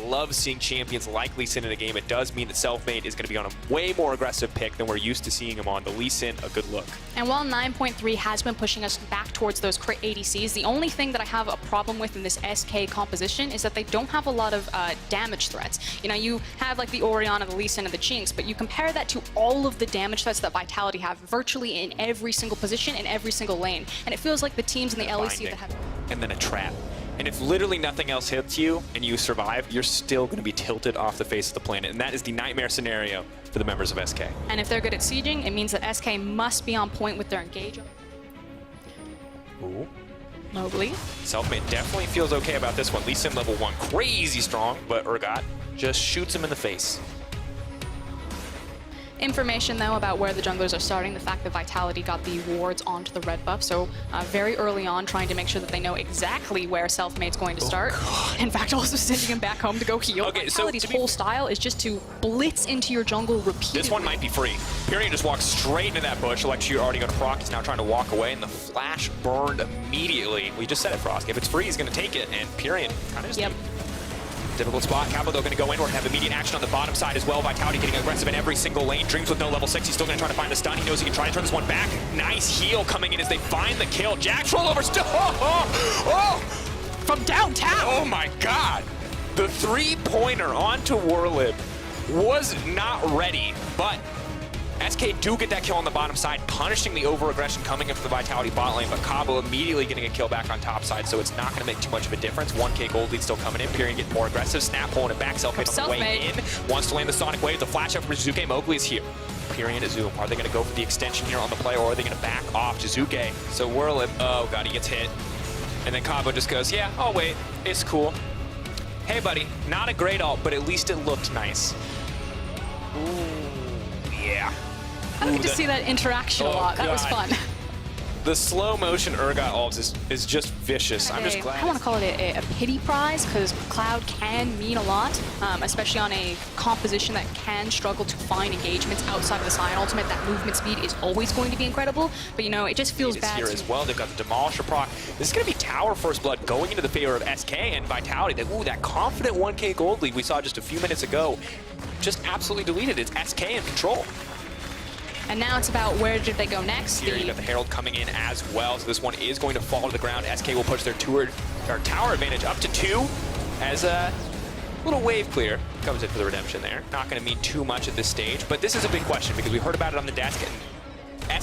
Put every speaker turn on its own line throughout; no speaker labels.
love seeing champions like Lee Sin in a game. It does mean that Selfmade is going to be on a way more aggressive pick than we're used to seeing him on. The Lee Sin, a good look.
And while 9.3 has been pushing us back towards those crit ADCs, the only thing that I have a problem with in this SK composition is that they don't have a lot of damage threats. You know, you have like the Orianna, the Lee Sin, and the Jinx, but you compare that to all of the damage threats that Vitality have virtually in every single position, in every single lane. And it feels like the teams in the LEC that have...
And then a trap. And if literally nothing else hits you and you survive, you're still going to be tilted off the face of the planet. And that is the nightmare scenario for the members of SK.
And if they're good at sieging, it means that SK must be on point with their engagement.
Ooh.
Mowgli.
Selfmade definitely feels okay about this one. Lee Sin level 1, crazy strong, but Urgot just shoots him in the face.
Information, though, about where the junglers are starting, the fact that Vitality got the wards onto the red buff, so very early on trying to make sure that they know exactly where Selfmade's going to start. In fact, also sending him back home to go heal.
Okay,
Vitality's whole style is just to blitz into your jungle repeatedly.
This one might be free. Pirean just walks straight into that bush. Electro already got a proc. He's now trying to walk away, and the flash burned immediately. We just said it, Frost. If it's free, he's going to take it, and Pirean kind of just... Difficult spot. Capo, though, going to go inward and have immediate action on the bottom side as well. Vitality getting aggressive in every single lane. Dreams with no level 6. He's still going to try to find the stun. He knows he can try to turn this one back. Nice heal coming in as they find the kill. Jack troll over still.
From downtown.
Oh my god. The three-pointer onto Warlib was not ready, but SK do get that kill on the bottom side, punishing the over-aggression coming in from the Vitality bot lane, but Cabo immediately getting a kill back on top side, so it's not going to make too much of a difference. 1K gold lead still coming in. Pirean getting more aggressive. Snap pulling it back. Selfmade on the way in. Wants to land the Sonic Wave. The flash up from Jiizuke. Mowgli is here. Pirean to Zoom. Are they going to go for the extension here on the play, or are they going to back off Jiizuke? So Warlib, oh god, he gets hit. And then Cabo just goes, yeah, oh wait, it's cool. Hey buddy, not a great ult, but at least it looked nice. Ooh, yeah.
I don't get to see that interaction a lot. That was fun.
The slow motion Urgot ult is just vicious. I'm just glad.
I want to call it a pity prize because Cloud can mean a lot, especially on a composition that can struggle to find engagements outside of the Scion ultimate. That movement speed is always going to be incredible, but you know, it just feels bad.
Here as well. They've got the Demolisher proc. This is going to be Tower First Blood going into the favor of SK and Vitality. That confident 1K gold lead we saw just a few minutes ago just absolutely deleted. It's SK in control.
And now it's about where did they go next.
Here you got the Herald coming in as well, so this one is going to fall to the ground. SK will push their tower advantage up to 2 as a little wave clear comes in for the redemption there. Not going to mean too much at this stage, but this is a big question because we heard about it on the desk. And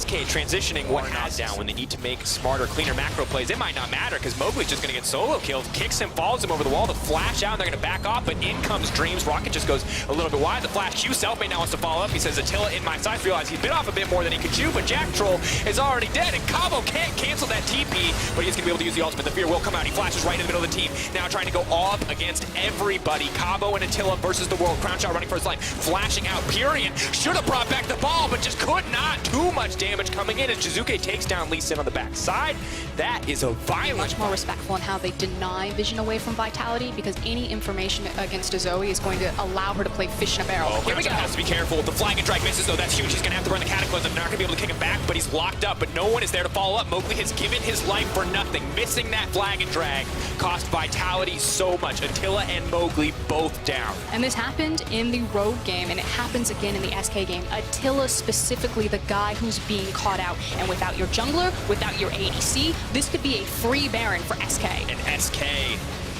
SK transitioning what has down when they need to make smarter, cleaner macro plays. It might not matter because Mowgli's just going to get solo kills, kicks him, follows him over the wall, the flash out, and they're going to back off, but in comes Dreams. Rocket just goes a little bit wide. The flash Q. Selfmade now wants to follow up. He says, Attila in my sights. Realize he bit off a bit more than he could chew, but Jack Troll is already dead, and Cabo can't cancel that TP, but he's going to be able to use the ultimate. The fear will come out. He flashes right in the middle of the team. Now trying to go all up against everybody. Cabo and Attila versus the world. Crown shot running for his life. Flashing out. Pirean should have brought back the ball, but just could not. Too much damage coming in. Jiizuke takes down Lee Sin on the backside. That is a violent
much more respectful in how they deny vision away from Vitality, because any information against a Zoe is going to allow her to play fish in a barrel.
Here we go. Has to be careful. The flag and drag misses though. That's huge. He's gonna have to run the Cataclysm. They're not gonna be able to kick him back, but he's locked up. But no one is there to follow up. Mowgli has given his life for nothing. Missing that flag and drag cost Vitality so much. Attila and Mowgli both down.
And this happened in the Rogue game, and it happens again in the SK game. Attila specifically, the guy who's being caught out. And without your jungler, without your ADC, this could be a free Baron for SK.
And SK,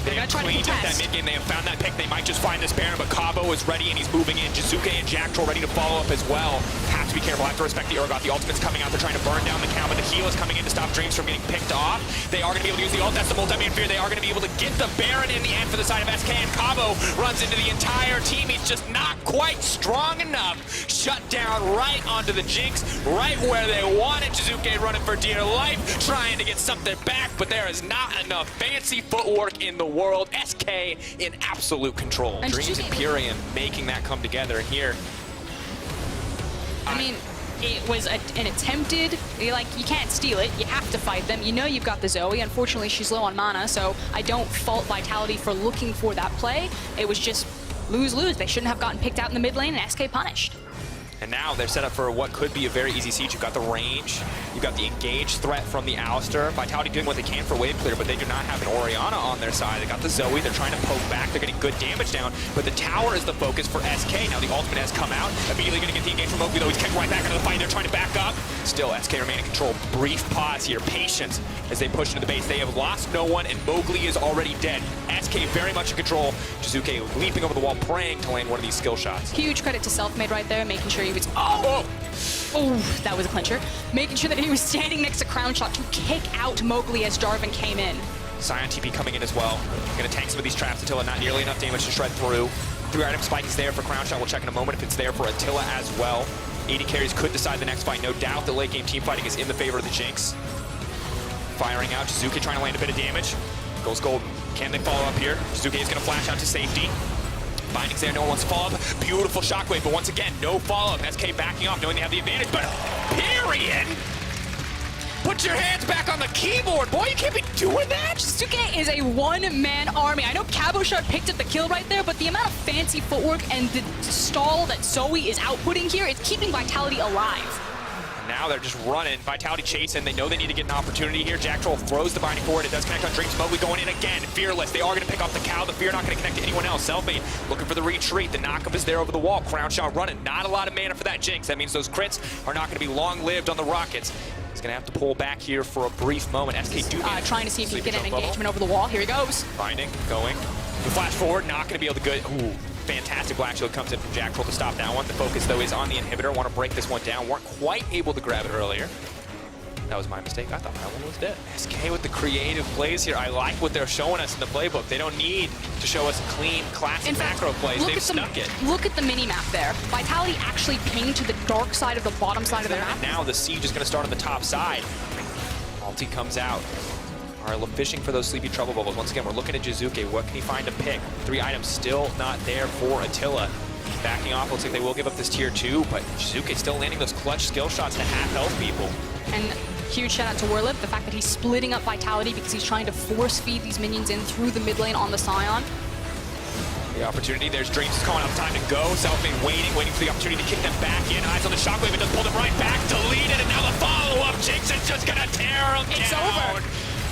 they have cleaned up that mid game. They have found that pick. They might just find this Baron, but Cabo is ready and he's moving in. Jiizuke and Jack Troll ready to follow up as well. Have to be careful. Have to respect the Urgot. The ultimate's coming out. They're trying to burn down the count, but the heal is coming in to stop Dreams from getting picked off. They are going to be able to use the ult. That's the multi-man fear. They are going to be able to get the Baron in the end for the side of SK, and Cabo runs into the entire team. He's just not quite strong enough. Shut down right onto the Jinx, right where they want it. Jiizuke running for dear life, trying to get something back, but there is not enough fancy footwork in the world. SK in absolute control. And Dreams and Pirean making that come together, and here.
I mean, it was an attempted, like, you can't steal it, you have to fight them. You know you've got the Zoe. Unfortunately, she's low on mana, so I don't fault Vitality for looking for that play. It was just lose-lose. They shouldn't have gotten picked out in the mid lane, and SK punished.
And now they're set up for what could be a very easy siege. You've got the range, you've got the engaged threat from the Alistair. Vitality doing what they can for wave clear, but they do not have an Orianna on their side. They got the Zoe, they're trying to poke back, they're getting good damage down, but the tower is the focus for SK. Now the ultimate has come out, immediately going to get the engage from Mowgli, though he's kicked right back into the fight. They're trying to back up. Still, SK remain in control. Brief pause here, patience as they push into the base. They have lost no one, and Mowgli is already dead. SK very much in control. Jiizuke leaping over the wall, praying to land one of these skill shots.
Huge credit to Selfmade right there, making sure he was... Oh, that was a clincher. Making sure that he was standing next to Crown Shot to kick out Mowgli as Jarvan came in.
Sion TP coming in as well. Gonna tank some of these traps. Attila not nearly enough damage to shred through. 3-item spike is there for Crown Shot. We'll check in a moment if it's there for Attila as well. 80 carries could decide the next fight. No doubt the late game team fighting is in the favor of the Jinx. Firing out, Jiizuke trying to land a bit of damage. Goes golden. Can they follow up here? Jiizuke is gonna flash out to safety. Binding's there, no one wants to follow up. Beautiful shockwave, but once again, no follow-up. SK backing off, knowing they have the advantage, but Pirean! Put your hands back on the keyboard, boy, you can't be doing that!
Jiizuke is a one-man army. I know Caboshard picked up the kill right there, but the amount of fancy footwork and the stall that Zoe is outputting here is keeping Vitality alive.
Now they're just running. Vitality chasing. They know they need to get an opportunity here. Jack Troll throws the binding forward. It does connect on Dreams. Mowgli going in again. Fearless. They are going to pick off the cow. The Fear not going to connect to anyone else. Selfmade looking for the retreat. The knockup is there over the wall. Crown Shot running. Not a lot of mana for that Jinx. That means those crits are not going to be long-lived on the Rockets. He's going to have to pull back here for a brief moment. SK do
trying to see if he can get an engagement over the wall. Here he goes.
Binding. Going. The flash forward. Not going to be able to get... Ooh. Fantastic Black Shield comes in from Jack Troll to stop that one. The focus, though, is on the inhibitor. Want to break this one down. Weren't quite able to grab it earlier. That was my mistake. I thought that one was dead. SK with the creative plays here. I like what they're showing us in the playbook. They don't need to show us clean, classic macro plays. They've snuck it.
Look at the mini-map there. Vitality actually pinged to the dark side of the bottom side of the map.
And now the siege is going to start on the top side. Ulti comes out. All right, fishing for those sleepy trouble bubbles. Once again, we're looking at Jiizuke. What can he find to pick? 3 items still not there for Attila. Backing off, looks like they will give up this tier 2, but Jiizuke still landing those clutch skill shots to half-health people.
And huge shout out to Warlip, the fact that he's splitting up Vitality because he's trying to force feed these minions in through the mid lane on the Sion.
The opportunity, there's Dreams calling out time to go. Selfmade waiting for the opportunity to kick them back in. Eyes on the shockwave, it does pull them right back, delete it, and now the follow-up. Jinx is just gonna tear them down.
It's over.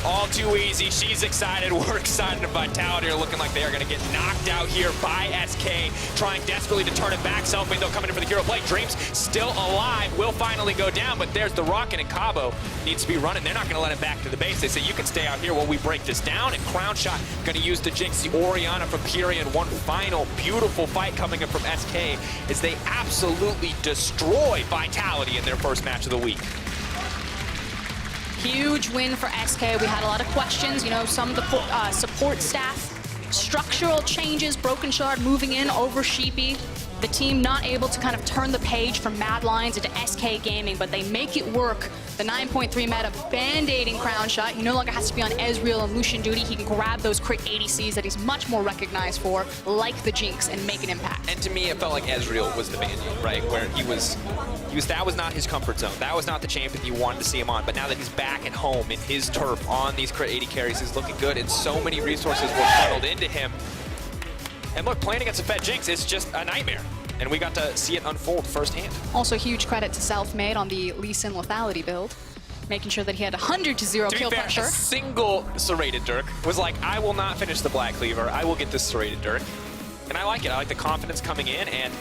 All too easy. She's excited. We're excited. And Vitality are looking like they are going to get knocked out here by SK. Trying desperately to turn it back. Selfmade, though, coming in for the hero play. Dreams still alive. Will finally go down, but there's the Rocket, and Cabo needs to be running. They're not going to let him back to the base. They say, you can stay out here while we break this down. And Crown Shot going to use the Jinx, the Orianna from Pirean. One final beautiful fight coming in from SK as they absolutely destroy Vitality in their first match of the week.
Huge win for SK. We had a lot of questions. You know, some of the support staff, structural changes, Broken Shard moving in over Sheepy. The team not able to kind of turn the page from Mad Lions into SK Gaming, but they make it work. The 9.3 meta band-aiding Crown Shot. He no longer has to be on Ezreal and Lucian duty. He can grab those crit ADCs that he's much more recognized for, like the Jinx, and make an impact.
And to me, it felt like Ezreal was the band-aid, right? Where that was not his comfort zone. That was not the champion you wanted to see him on. But now that he's back at home in his turf on these crit 80 carries, he's looking good, and so many resources were funneled into him. And look, playing against a Fed Jinx is just a nightmare. And we got to see it unfold firsthand.
Also, huge credit to Selfmade on the Lee Sin lethality build, making sure that he had 100-0 kill pressure.
A single serrated Dirk was like, I will not finish the Black Cleaver. I will get this serrated Dirk. And I like it. I like the confidence coming in. And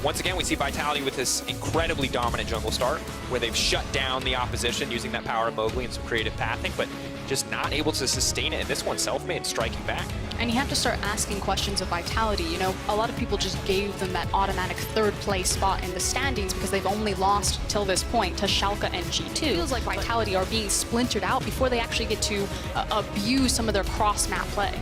once again, we see Vitality with this incredibly dominant jungle start, where they've shut down the opposition using that power of Mowgli and some creative pathing, but just not able to sustain it. And this one, Selfmade striking back.
And you have to start asking questions of Vitality. You know, a lot of people just gave them that automatic third place spot in the standings because they've only lost till this point to Schalke and G2. It feels like Vitality are being splintered out before they actually get to abuse some of their cross-map play.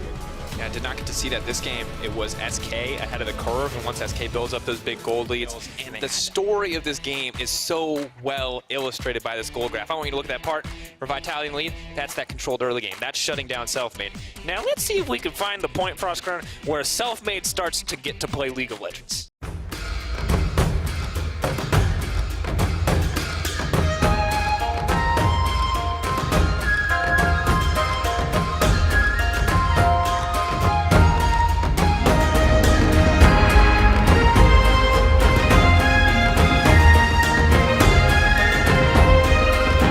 Yeah, I did not get to see that this game. It was SK ahead of the curve, and once SK builds up those big gold leads, the story of this game is so well illustrated by this gold graph. I want you to look at that part for Vitality in the lead. That's that controlled early game. That's shutting down Selfmade. Now let's see if we can find the point, Frostcrown, where Selfmade starts to get to play League of Legends.